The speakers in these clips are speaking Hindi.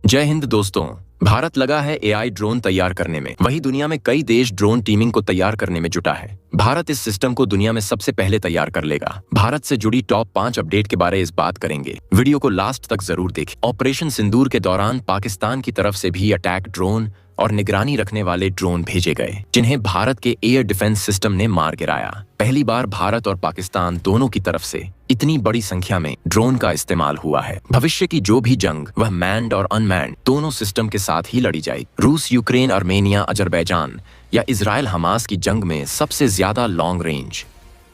जय हिंद दोस्तों। भारत लगा है एआई ड्रोन तैयार करने में। वही दुनिया में कई देश ड्रोन टीमिंग को तैयार करने में जुटा है। भारत इस सिस्टम को दुनिया में सबसे पहले तैयार कर लेगा। भारत से जुड़ी टॉप 5 अपडेट के बारे में इस बात करेंगे। वीडियो को लास्ट तक जरूर देखें। ऑपरेशन सिंदूर के दौरान पाकिस्तान की तरफ से भी अटैक ड्रोन और निगरानी रखने वाले ड्रोन भेजे गए, जिन्हें भारत के एयर डिफेंस सिस्टम ने मार गिराया। पहली बार भारत और पाकिस्तान दोनों की तरफ से इतनी बड़ी संख्या में ड्रोन का इस्तेमाल हुआ है। भविष्य की जो भी जंग वह मैन्ड और अनमैन्ड दोनों सिस्टम के साथ ही लड़ी जाएगी। रूस, यूक्रेन, आर्मेनिया, अजरबैजान या इजराइल हमास की जंग में सबसे ज्यादा लॉन्ग रेंज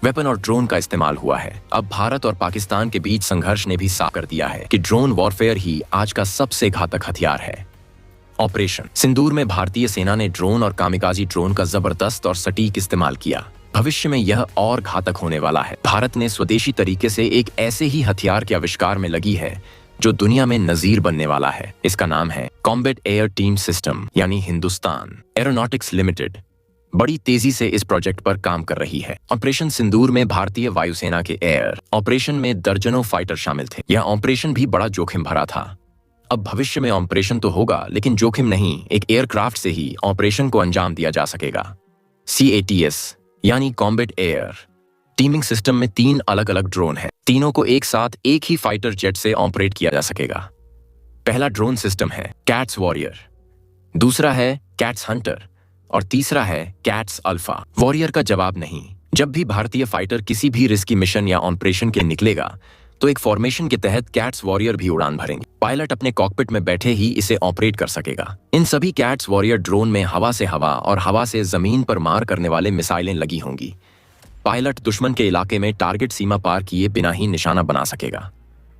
वेपन और ड्रोन का इस्तेमाल हुआ है। अब भारत और पाकिस्तान के बीच संघर्ष ने भी साफ कर दिया है कि ड्रोन वॉरफेयर ही आज का सबसे घातक हथियार है। ऑपरेशन सिंदूर में भारतीय सेना ने ड्रोन और कामिकाजी ड्रोन का जबरदस्त और सटीक इस्तेमाल किया। भविष्य में यह और घातक होने वाला है। भारत ने स्वदेशी तरीके से एक ऐसे ही हथियार के आविष्कार में लगी है जो दुनिया में नजीर बनने वाला है। इसका नाम है कॉम्बैट एयर टीम सिस्टम, यानी हिंदुस्तान एरोनॉटिक्स लिमिटेड बड़ी तेजी से इस प्रोजेक्ट पर काम कर रही है। ऑपरेशन सिंदूर में भारतीय वायुसेना के एयर ऑपरेशन में दर्जनों फाइटर शामिल थे। यह ऑपरेशन भी बड़ा जोखिम भरा था। अब भविष्य में ऑपरेशन तो होगा, लेकिन जोखिम नहीं, एक एयरक्राफ्ट से ही ऑपरेशन को अंजाम दिया जा सकेगा। CATS यानी कॉम्बैट एयर टीमिंग सिस्टम में 3 अलग अलग ड्रोन हैं। तीनों को एक साथ एक ही फाइटर जेट से ऑपरेट किया जा सकेगा। पहला ड्रोन सिस्टम है कैट्स वॉरियर, दूसरा है कैट्स हंटर और तीसरा है कैट्स अल्फा। वॉरियर का जवाब नहीं। जब भी भारतीय फाइटर किसी भी रिस्की मिशन या ऑपरेशन के निकलेगा तो एक फॉर्मेशन के तहत कैट्स वॉरियर भी उड़ान भरेंगे। पायलट अपने कॉकपिट में बैठे ही इसे ऑपरेट कर सकेगा। इन सभी कैट्स वॉरियर ड्रोन में हवा से हवा और हवा से जमीन पर मार करने वाले मिसाइलें लगी होंगी। पायलट दुश्मन के इलाके में टारगेट सीमा पार किए बिना ही निशाना बना सकेगा।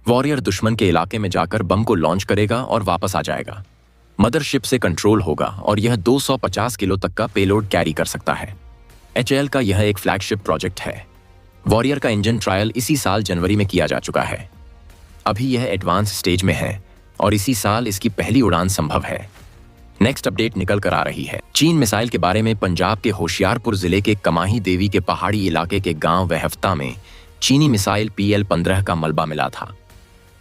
वॉरियर दुश्मन के इलाके में जाकर बम को लॉन्च करेगा और वापस आ जाएगा। मदरशिप से कंट्रोल होगा और यह 250 किलो तक का पेलोड कैरी कर सकता है। HAL का यह एक फ्लैगशिप प्रोजेक्ट है। वॉरियर का इंजन ट्रायल इसी साल जनवरी में किया जा चुका है। अभी यह एडवांस स्टेज में है और इसी साल इसकी पहली उड़ान संभव है। नेक्स्ट अपडेट निकल कर आ रही है चीन मिसाइल के बारे में। पंजाब के होशियारपुर जिले के कमाही देवी के पहाड़ी इलाके के गांव वहफ्ता में चीनी मिसाइल PL-15 का मलबा मिला था।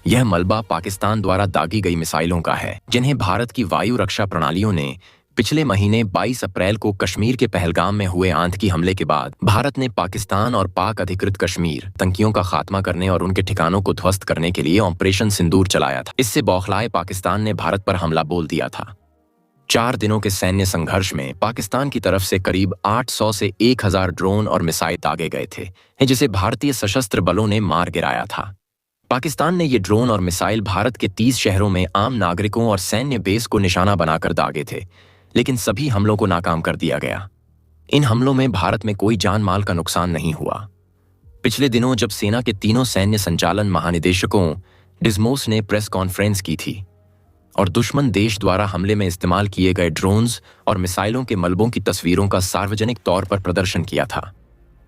यह मलबा पाकिस्तान द्वारा दागी गई मिसाइलों का है, जिन्हें भारत की वायु रक्षा प्रणालियों ने पिछले महीने 22 अप्रैल को कश्मीर के पहलगाम में हुए आतंकी हमले के बाद भारत ने पाकिस्तान और पाक अधिकृत कश्मीर आतंकियों का खात्मा करने और उनके ठिकानों को ध्वस्त करने के लिए ऑपरेशन सिंदूर चलाया था। इससे बौखलाए पाकिस्तान ने भारत पर हमला बोल दिया था। 4 दिनों के सैन्य संघर्ष में पाकिस्तान की तरफ से करीब 800 से 1000 ड्रोन और मिसाइल दागे गए थे, जिसे भारतीय सशस्त्र बलों ने मार गिराया था। पाकिस्तान ने ये ड्रोन और मिसाइल भारत के 30 शहरों में आम नागरिकों और सैन्य बेस को निशाना बनाकर दागे थे, लेकिन सभी हमलों को नाकाम कर दिया गया। इन हमलों में भारत में कोई जान माल का नुकसान नहीं हुआ। पिछले दिनों जब सेना के तीनों सैन्य संचालन महानिदेशकों डिस्मोस ने प्रेस कॉन्फ्रेंस की थी और दुश्मन देश द्वारा हमले में इस्तेमाल किए गए ड्रोन्स और मिसाइलों के मलबों की तस्वीरों का सार्वजनिक तौर पर प्रदर्शन किया था,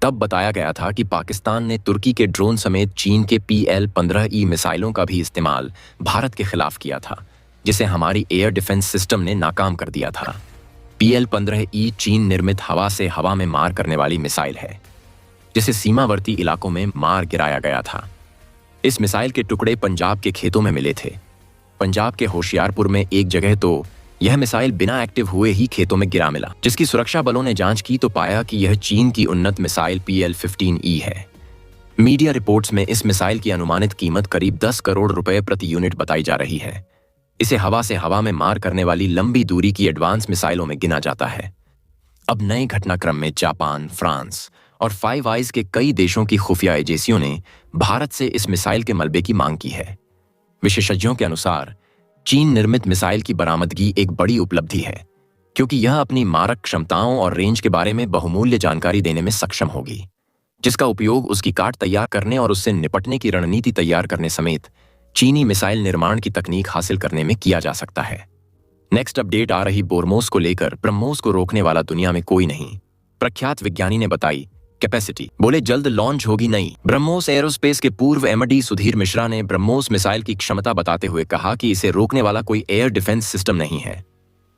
तब बताया गया था कि पाकिस्तान ने तुर्की के ड्रोन समेत चीन के PL-15E मिसाइलों का भी इस्तेमाल भारत के खिलाफ किया था, जिसे हमारी एयर डिफेंस सिस्टम ने नाकाम कर दिया था। PL-15E चीन निर्मित हवा से हवा में मार करने वाली मिसाइल है, जिसे सीमावर्ती इलाकों में मार गिराया गया था। इस मिसाइल के टुकड़े पंजाब के खेतों में मिले थे। पंजाब के होशियारपुर में एक जगह तो यह मिसाइल बिना एक्टिव हुए ही खेतों में गिरा मिला, जिसकी सुरक्षा बलों ने जांच की तो पाया कि यह चीन की उन्नत मिसाइल PL-15E है। मीडिया रिपोर्ट्स में इस मिसाइल की अनुमानित कीमत करीब 10 करोड़ रुपए प्रति यूनिट बताई जा रही है। इसे हवा से हवा में मार करने वाली लंबी दूरी की एडवांस मिसाइलों में गिना जाता है। अब नए घटनाक्रम में जापान, फ्रांस और फाइव आइज के कई देशों की खुफिया एजेंसियों ने भारत से इस मिसाइल के मलबे की मांग की है। विशेषज्ञों के अनुसार चीन निर्मित मिसाइल की बरामदगी एक बड़ी उपलब्धि है, क्योंकि यह अपनी मारक क्षमताओं और रेंज के बारे में बहुमूल्य जानकारी देने में सक्षम होगी, जिसका उपयोग उसकी काट तैयार करने और उससे निपटने की रणनीति तैयार करने समेत चीनी मिसाइल निर्माण की तकनीक हासिल करने में किया जा सकता है। नेक्स्ट अपडेट आ रही ब्रह्मोस को लेकर। ब्रह्मोस को रोकने वाला दुनिया में कोई नहीं, प्रख्यात विज्ञानी ने बताई कैपेसिटी। बोले जल्द लॉन्च होगी नई। ब्रह्मोस एरोस्पेस के पूर्व MD सुधीर मिश्रा ने ब्रह्मोस मिसाइल की क्षमता बताते हुए कहा कि इसे रोकने वाला कोई एयर डिफेंस सिस्टम नहीं है।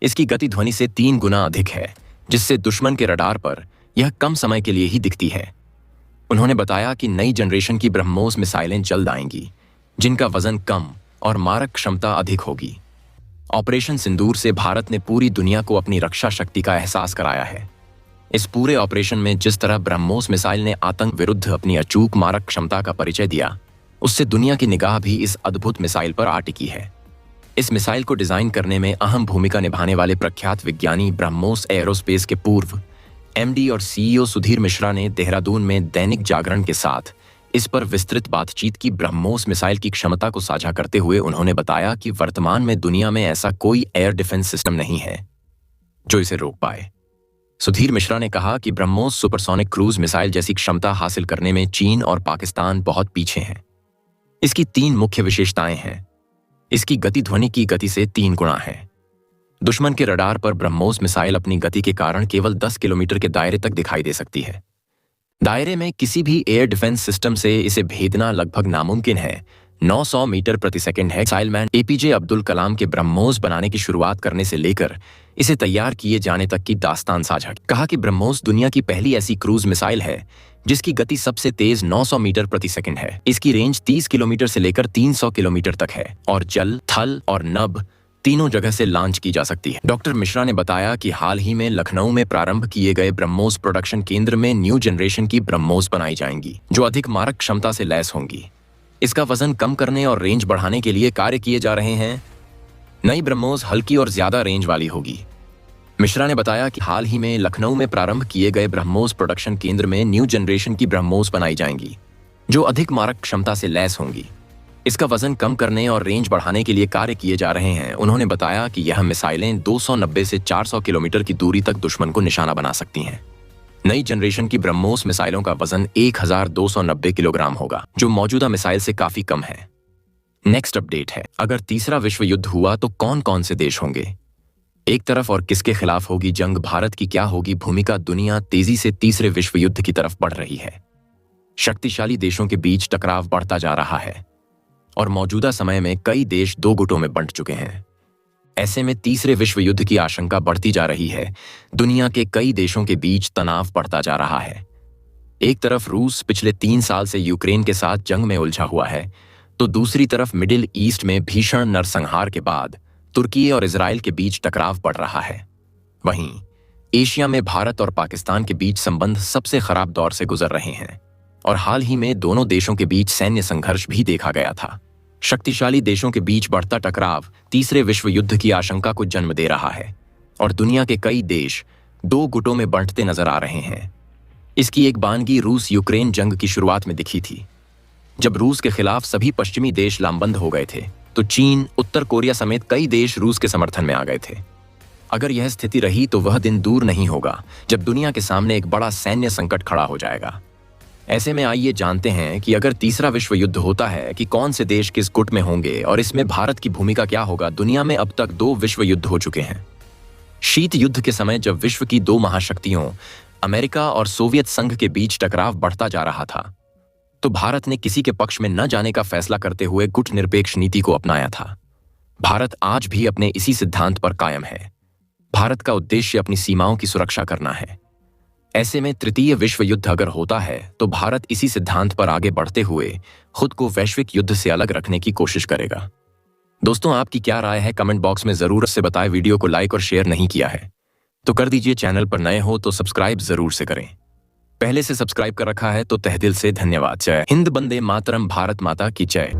इसकी गति ध्वनि से 3 गुना अधिक है, जिससे दुश्मन के रडार पर यह कम समय के लिए ही दिखती है। उन्होंने बताया कि नई जनरेशन की ब्रह्मोस मिसाइलें जल्द आएंगी, जिनका वजन कम और मारक क्षमता अधिक होगी। ऑपरेशन सिंदूर से भारत ने पूरी दुनिया को अपनी रक्षा शक्ति का एहसास कराया है। इस पूरे ऑपरेशन में जिस तरह ब्रह्मोस मिसाइल ने आतंक विरुद्ध अपनी अचूक मारक क्षमता का परिचय दिया, उससे दुनिया की निगाह भी इस अद्भुत मिसाइल पर आ टिकी है। इस मिसाइल को डिजाइन करने में अहम भूमिका निभाने वाले प्रख्यात विज्ञानी ब्रह्मोस एयरोस्पेस के पूर्व एमडी और सीईओ सुधीर मिश्रा ने देहरादून में दैनिक जागरण के साथ इस पर विस्तृत बातचीत की। ब्रह्मोस मिसाइल की क्षमता को साझा करते हुए उन्होंने बताया कि वर्तमान में दुनिया में ऐसा कोई एयर डिफेंस सिस्टम नहीं है जो इसे रोक पाए। सुधीर मिश्रा ने कहा कि ब्रह्मोस सुपरसोनिक क्रूज मिसाइल जैसी क्षमता हासिल करने में चीन और पाकिस्तान बहुत पीछे हैं। इसकी 3 मुख्य विशेषताएं हैं। इसकी गति ध्वनि की गति से 3 गुना है। दुश्मन के रडार पर ब्रह्मोस मिसाइल अपनी गति के कारण केवल 10 किलोमीटर के दायरे तक दिखाई दे सकती है। दायरे में किसी भी एयर डिफेंस सिस्टम से इसे भेदना लगभग नामुमकिन है। 900 मीटर प्रति सेकंड है। मिसाइलमैन एपीजे अब्दुल कलाम के ब्रह्मोस बनाने की शुरुआत करने से लेकर इसे तैयार किए जाने तक की दास्तान साझा की। कहा कि ब्रह्मोस दुनिया की पहली ऐसी क्रूज मिसाइल है जिसकी गति सबसे तेज 900 मीटर प्रति सेकंड है। इसकी रेंज 30 किलोमीटर से लेकर 300 किलोमीटर तक है और जल, थल और नभ तीनों जगह से लॉन्च की जा सकती है। डॉक्टर मिश्रा ने बताया कि हाल ही में लखनऊ में प्रारंभ किए गए ब्रह्मोस प्रोडक्शन केंद्र में न्यू जनरेशन की ब्रह्मोस बनाई जाएंगी जो अधिक मारक क्षमता से लैस होंगी। इसका वजन कम करने और रेंज बढ़ाने के लिए कार्य किए जा रहे हैं। नई ब्रह्मोस हल्की और ज्यादा रेंज वाली होगी। मिश्रा ने बताया कि हाल ही में लखनऊ में प्रारंभ किए गए ब्रह्मोस प्रोडक्शन केंद्र में न्यू जनरेशन की ब्रह्मोस बनाई जाएंगी जो अधिक मारक क्षमता से लैस होंगी। इसका वजन कम करने और रेंज बढ़ाने के लिए कार्य किए जा रहे हैं। उन्होंने बताया कि यह मिसाइलें 290 से 400 किलोमीटर की दूरी तक दुश्मन को निशाना बना सकती हैं। नई जनरेशन की ब्रह्मोस मिसाइलों का वजन 1290 किलोग्राम होगा जो मौजूदा मिसाइल से काफी कम है। नेक्स्ट अपडेट है, अगर तीसरा विश्व युद्ध हुआ तो कौन कौन से देश होंगे एक तरफ और किसके खिलाफ होगी जंग, भारत की क्या होगी भूमिका। दुनिया तेजी से तीसरे विश्व युद्ध की तरफ बढ़ रही है। शक्तिशाली देशों के बीच टकराव बढ़ता जा रहा है और मौजूदा समय में कई देश 2 गुटों में बंट चुके हैं। ऐसे में तीसरे विश्व युद्ध की आशंका बढ़ती जा रही है। दुनिया के कई देशों के बीच तनाव बढ़ता जा रहा है। एक तरफ रूस पिछले 3 साल से यूक्रेन के साथ जंग में उलझा हुआ है, तो दूसरी तरफ मिडिल ईस्ट में भीषण नरसंहार के बाद तुर्की और इजराइल के बीच टकराव बढ़ रहा है। वहीं एशिया में भारत और पाकिस्तान के बीच संबंध सबसे खराब दौर से गुजर रहे हैं और हाल ही में दोनों देशों के बीच सैन्य संघर्ष भी देखा गया था। शक्तिशाली देशों के बीच बढ़ता टकराव तीसरे विश्व युद्ध की आशंका को जन्म दे रहा है और दुनिया के कई देश 2 गुटों में बंटते नजर आ रहे हैं। इसकी एक बानगी रूस यूक्रेन जंग की शुरुआत में दिखी थी। जब रूस के खिलाफ सभी पश्चिमी देश लामबंद हो गए थे तो चीन, उत्तर कोरिया समेत कई देश रूस के समर्थन में आ गए थे। अगर यह स्थिति रही तो वह दिन दूर नहीं होगा जब दुनिया के सामने एक बड़ा सैन्य संकट खड़ा हो जाएगा। ऐसे में आइए जानते हैं कि अगर तीसरा विश्व युद्ध होता है कि कौन से देश किस गुट में होंगे और इसमें भारत की भूमिका क्या होगा। दुनिया में अब तक 2 विश्व युद्ध हो चुके हैं। शीत युद्ध के समय जब विश्व की 2 महाशक्तियों अमेरिका और सोवियत संघ के बीच टकराव बढ़ता जा रहा था तो भारत ने किसी के पक्ष में न जाने का फैसला करते हुए गुट निरपेक्ष नीति को अपनाया था। भारत आज भी अपने इसी सिद्धांत पर कायम है। भारत का उद्देश्य अपनी सीमाओं की सुरक्षा करना है। ऐसे में तृतीय विश्व युद्ध अगर होता है तो भारत इसी सिद्धांत पर आगे बढ़ते हुए खुद को वैश्विक युद्ध से अलग रखने की कोशिश करेगा। दोस्तों, आपकी क्या राय है कमेंट बॉक्स में जरूर से बताएं। वीडियो को लाइक और शेयर नहीं किया है तो कर दीजिए। चैनल पर नए हो तो सब्सक्राइब जरूर से करें। पहले से सब्सक्राइब कर रखा है तो तहे दिल से धन्यवाद। जय हिंद, वंदे मातरम, भारत माता की जय।